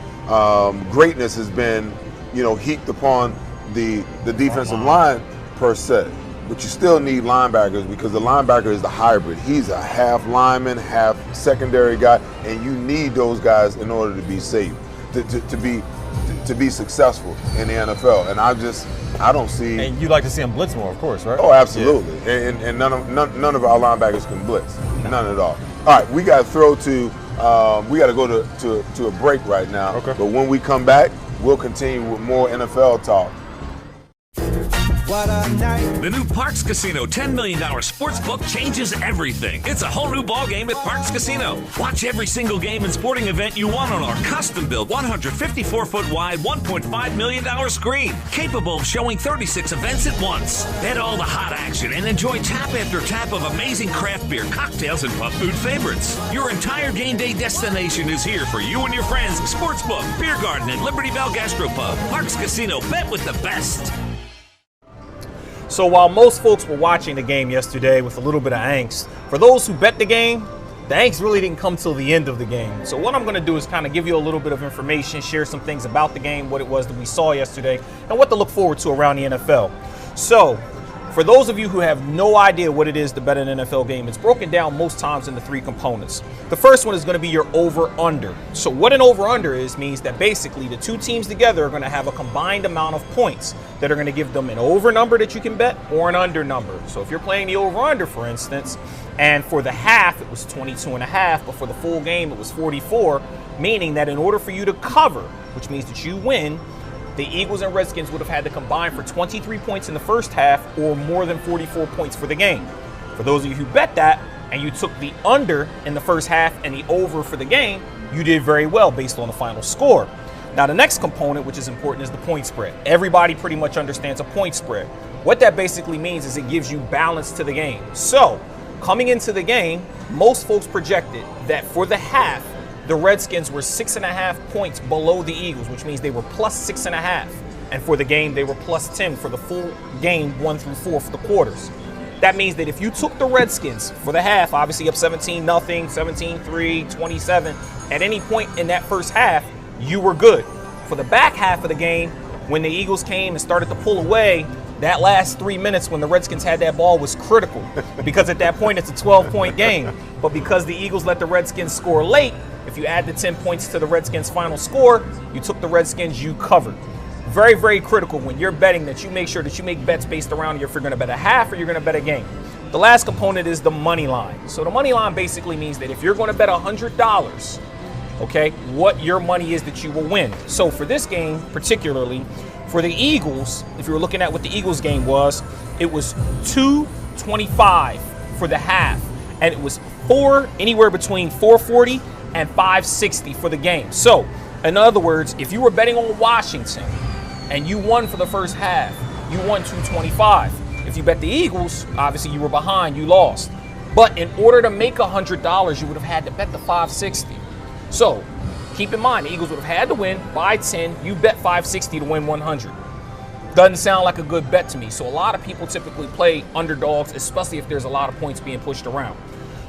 [SPEAKER 1] greatness has been, you know, heaped upon the defensive line per se. But you still need linebackers, because the linebacker is the hybrid. He's a half lineman, half secondary guy, and you need those guys in order to be safe, to be successful in the NFL. And I don't see.
[SPEAKER 2] And you'd like to see him blitz more, of course, right?
[SPEAKER 1] Oh, absolutely. Yeah. And none of our linebackers can blitz, none at all. All right, we got to throw to. We got to go to a break right now.
[SPEAKER 2] Okay.
[SPEAKER 1] But when we come back, we'll continue with more NFL talk.
[SPEAKER 4] The new Parx Casino $10 million sportsbook changes everything. It's a whole new ballgame at Parx Casino. Watch every single game and sporting event you want on our custom-built 154-foot wide, $1.5 million screen, capable of showing 36 events at once. Bet all the hot action and enjoy tap after tap of amazing craft beer, cocktails, and pub food favorites. Your entire game day destination is here for you and your friends. Sportsbook, beer garden, and Liberty Bell Gastropub. Parx Casino, bet with the best.
[SPEAKER 3] So while most folks were watching the game yesterday with a little bit of angst, for those who bet the game, The angst really didn't come till the end of the game. So what I'm going to do is kind of give you a little bit of information, share some things about the game, what it was that we saw yesterday, and what to look forward to around the NFL. So for those of you who have no idea what it is to bet an NFL game, it's broken down most times into 3 components. The first one is going to be your over-under. So what an over-under is means that basically the 2 teams together are going to have a combined amount of points that are going to give them an over number that you can bet or an under number. So if you're playing the over-under, for instance, and for the half it was 22.5, but for the full game it was 44, meaning that in order for you to cover, which means that you win, the Eagles and Redskins would have had to combine for 23 points in the first half or more than 44 points for the game. For those of you who bet that and you took the under in the first half and the over for the game, you did very well based on the final score. Now the next component, which is important, is the point spread. Everybody pretty much understands a point spread. What that basically means is it gives you balance to the game. So coming into the game, most folks projected that for the half, the Redskins were 6.5 points below the Eagles, which means they were plus 6.5. And for the game, they were plus 10 for the full game, 1 through 4 for the quarters. That means that if you took the Redskins for the half, obviously up 17-0, 17-3, 27, at any point in that first half, you were good. For the back half of the game, when the Eagles came and started to pull away, that last 3 minutes when the Redskins had that ball was critical because at that point it's a 12-point game. But because the Eagles let the Redskins score late, if you add the 10 points to the Redskins' final score, you took the Redskins, you covered. Very, very critical when you're betting that you make sure that you make bets based around if you're going to bet a half or you're going to bet a game. The last component is the money line. So the money line basically means that if you're going to bet $100, okay, what your money is that you will win. So for this game particularly, for the Eagles, if you were looking at what the Eagles game was, it was $2.25 for the half, and it was anywhere between $4.40 and $5.60 for the game. So, in other words, if you were betting on Washington and you won for the first half, you won $2.25. If you bet the Eagles, obviously you were behind, you lost. But in order to make $100, you would have had to bet the $5.60. So, keep in mind, the Eagles would have had to win by 10. You bet $5.60 to win 100. Doesn't sound like a good bet to me. So a lot of people typically play underdogs, especially if there's a lot of points being pushed around.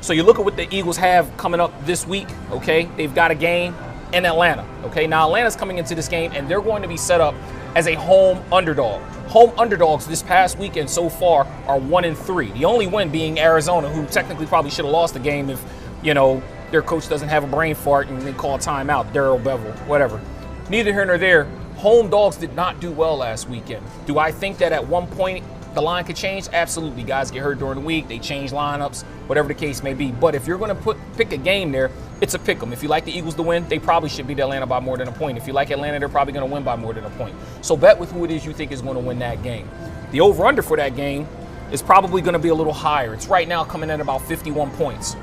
[SPEAKER 3] So you look at what the Eagles have coming up this week, okay? They've got a game in Atlanta, okay? Now Atlanta's coming into this game, and they're going to be set up as a home underdog. Home underdogs this past weekend so far are 1-3. The only win being Arizona, who technically probably should have lost the game if, you know, their coach doesn't have a brain fart and they call a timeout, Darrell Bevel, whatever. Neither here nor there. Home dogs did not do well last weekend. Do I think that at one point the line could change? Absolutely. Guys get hurt during the week. They change lineups, whatever the case may be. But if you're going to pick a game there, it's a pick 'em. If you like the Eagles to win, they probably should beat Atlanta by more than a point. If you like Atlanta, they're probably going to win by more than a point. So bet with who it is you think is going to win that game. The over-under for that game is probably going to be a little higher. It's right now coming in at about 51 points.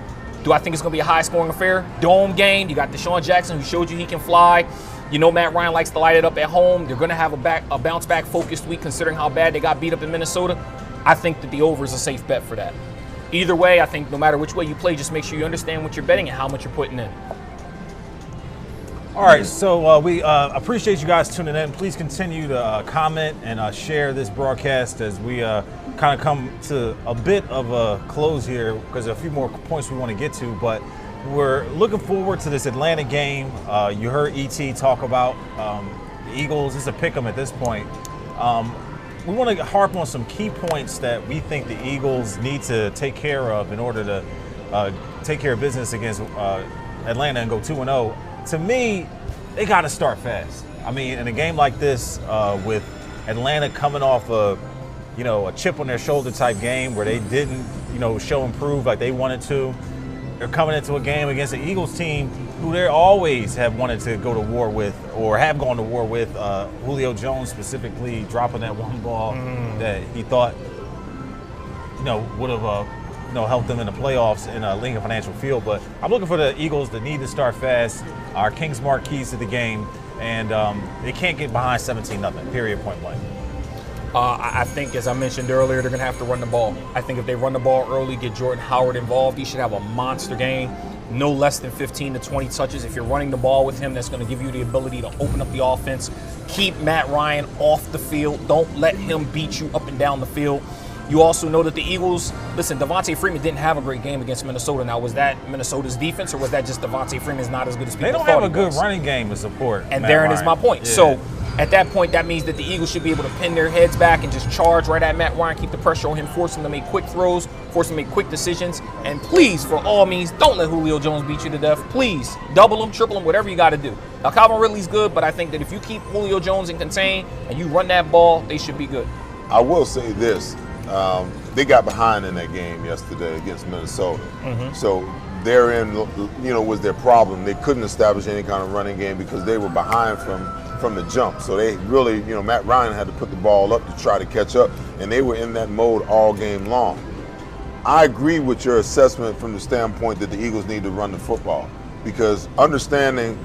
[SPEAKER 3] Do I think it's going to be a high-scoring affair? Dome game. You got Deshaun Jackson, who showed you he can fly. You know Matt Ryan likes to light it up at home. They're going to have a bounce-back focused week considering how bad they got beat up in Minnesota. I think that the over is a safe bet for that. Either way, I think no matter which way you play, just make sure you understand what you're betting and how much you're putting in.
[SPEAKER 2] All right, so we appreciate you guys tuning in. Please continue to comment and share this broadcast as we kind of come to a bit of a close here because there are a few more points we want to get to, but we're looking forward to this Atlanta game. You heard E.T. talk about the Eagles. It's a pick 'em at this point. We want to harp on some key points that we think the Eagles need to take care of in order to take care of business against Atlanta and go 2-0. To me, they got to start fast. I mean, in a game like this, with Atlanta coming off a chip on their shoulder type game where they didn't, show improve like they wanted to. They're coming into a game against the Eagles team who they always have wanted to go to war with or have gone to war with. Julio Jones specifically dropping that one ball that he thought, would have helped them in the playoffs in Lincoln Financial Field. But I'm looking for the Eagles to need to start fast, our Kings marquees to the game, and they can't get behind 17-0, period, point blank.
[SPEAKER 3] I think, as I mentioned earlier, they're going to have to run the ball. I think if they run the ball early, get Jordan Howard involved, he should have a monster game. No less than 15 to 20 touches. If you're running the ball with him, that's going to give you the ability to open up the offense. Keep Matt Ryan off the field. Don't let him beat you up and down the field. You also know that the Eagles, listen, Devontae Freeman didn't have a great game against Minnesota. Now, was that Minnesota's defense, or was that just Devontae Freeman's not as good as people
[SPEAKER 2] They don't
[SPEAKER 3] thought
[SPEAKER 2] have a
[SPEAKER 3] he
[SPEAKER 2] good
[SPEAKER 3] was?
[SPEAKER 2] running game to support.
[SPEAKER 3] And
[SPEAKER 2] Matt
[SPEAKER 3] therein is
[SPEAKER 2] Ryan.
[SPEAKER 3] my point.
[SPEAKER 2] Yeah.
[SPEAKER 3] So at that point, that means that the Eagles should be able to pin their heads back and just charge right at Matt Ryan, keep the pressure on him, force him to make quick throws, force him to make quick decisions. And please, for all means, don't let Julio Jones beat you to death. Please, double him, triple him, whatever you got to do. Now, Calvin Ridley's good, but I think that if you keep Julio Jones in contain and you run that ball, they should be good.
[SPEAKER 1] I will say this. They got behind in that game yesterday against Minnesota. So therein, was their problem. They couldn't establish any kind of running game because they were behind from the jump. So they really, Matt Ryan had to put the ball up to try to catch up, and they were in that mode all game long. I agree with your assessment from the standpoint that the Eagles need to run the football, because understanding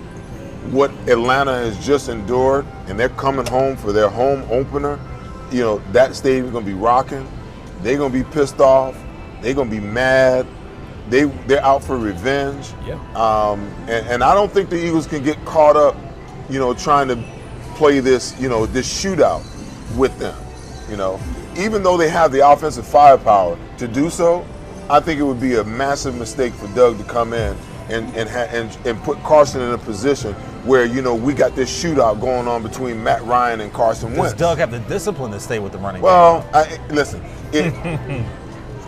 [SPEAKER 1] what Atlanta has just endured, and they're coming home for their home opener, that stadium's going to be rocking. They're going to be pissed off. They're going to be mad. They're out for revenge.
[SPEAKER 3] Yeah.
[SPEAKER 1] And I don't think the Eagles can get caught up, trying to play this, this shootout with them. Even though they have the offensive firepower to do so, I think it would be a massive mistake for Doug to come in and put Carson in a position where, we got this shootout going on between Matt Ryan and Carson Wentz.
[SPEAKER 2] Does Doug have the discipline to stay with the running game?
[SPEAKER 1] Well, listen,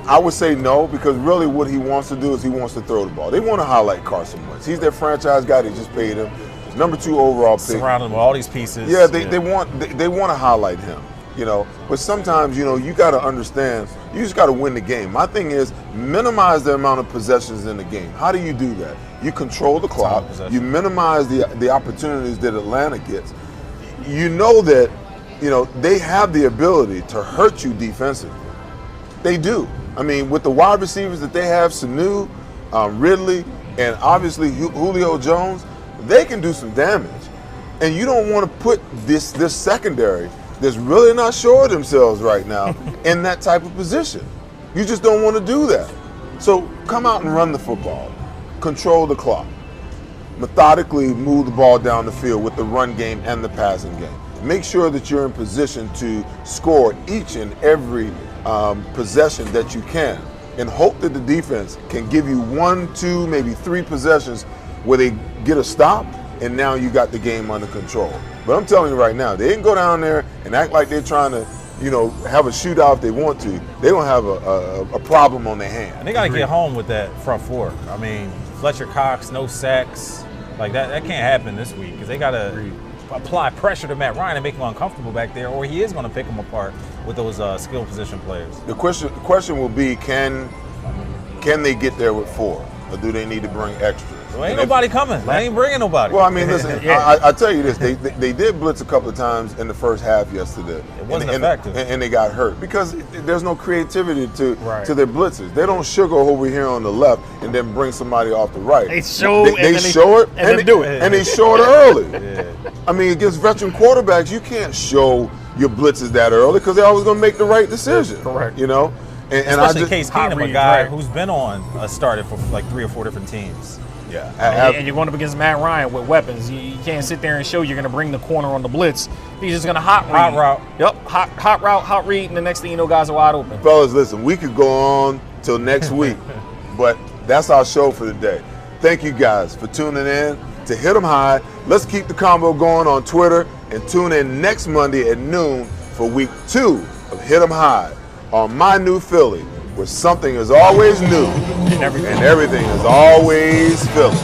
[SPEAKER 1] I would say no, because really what he wants to do is he wants to throw the ball. They want to highlight Carson Wentz. He's their franchise guy. They just paid him. He's number 2 overall pick.
[SPEAKER 2] Surrounded with all these pieces.
[SPEAKER 1] Yeah, they want to highlight him. But sometimes, you got to understand, you just got to win the game. My thing is minimize the amount of possessions in the game. How do you do that? You control the clock. You minimize the opportunities that Atlanta gets. You know that, they have the ability to hurt you defensively. They do. I mean, with the wide receivers that they have, Sanu, Ridley, and obviously Julio Jones, they can do some damage. And you don't want to put this secondary that's really not sure of themselves right now in that type of position. You just don't want to do that. So come out and run the football. Control the clock. Methodically move the ball down the field with the run game and the passing game. Make sure that you're in position to score each and every possession that you can, and hope that the defense can give you 1, 2, maybe 3 possessions where they get a stop, and now you got the game under control. But I'm telling you right now, they didn't go down there and act like they're trying to, have a shootout if they want to. They're going to have a problem on their hands.
[SPEAKER 2] And they got to get home with that front four. I mean, Fletcher Cox, no sacks. Like that can't happen this week, because they got to apply pressure to Matt Ryan and make him uncomfortable back there, or he is going to pick him apart with those skill position players.
[SPEAKER 1] The question will be, can they get there with 4, or do they need to bring extras?
[SPEAKER 2] Well, ain't nobody coming. They ain't bringing nobody.
[SPEAKER 1] Well, I mean, listen, I tell you this, they did blitz a couple of times in the first half yesterday.
[SPEAKER 2] It wasn't effective.
[SPEAKER 1] And they got hurt because there's no creativity to their blitzes. They don't sugar over here on the left and then bring somebody off the right.
[SPEAKER 3] They show
[SPEAKER 1] they show it and
[SPEAKER 3] they do it.
[SPEAKER 1] And they show it early. I mean, against veteran quarterbacks, you can't show your blitzes that early because they're always going to make the right decision.
[SPEAKER 3] Correct.
[SPEAKER 1] And
[SPEAKER 2] especially Case Keenum, a guy
[SPEAKER 3] right.
[SPEAKER 2] who's been on started for like 3 or 4 different teams.
[SPEAKER 1] Yeah,
[SPEAKER 3] and you're going up against Matt Ryan with weapons. You can't sit there and show you're going to bring the corner on the blitz. He's just going to hot
[SPEAKER 2] route.
[SPEAKER 3] Yep, hot route, hot read, and the next thing you know, guys are wide open.
[SPEAKER 1] Fellas, listen, we could go on till next week, but that's our show for today. Thank you guys for tuning in to Hit 'em High. Let's keep the combo going on Twitter, and tune in next Monday at noon for week 2 of Hit 'em High on My New Philly, where something is always new and everything is always Philly.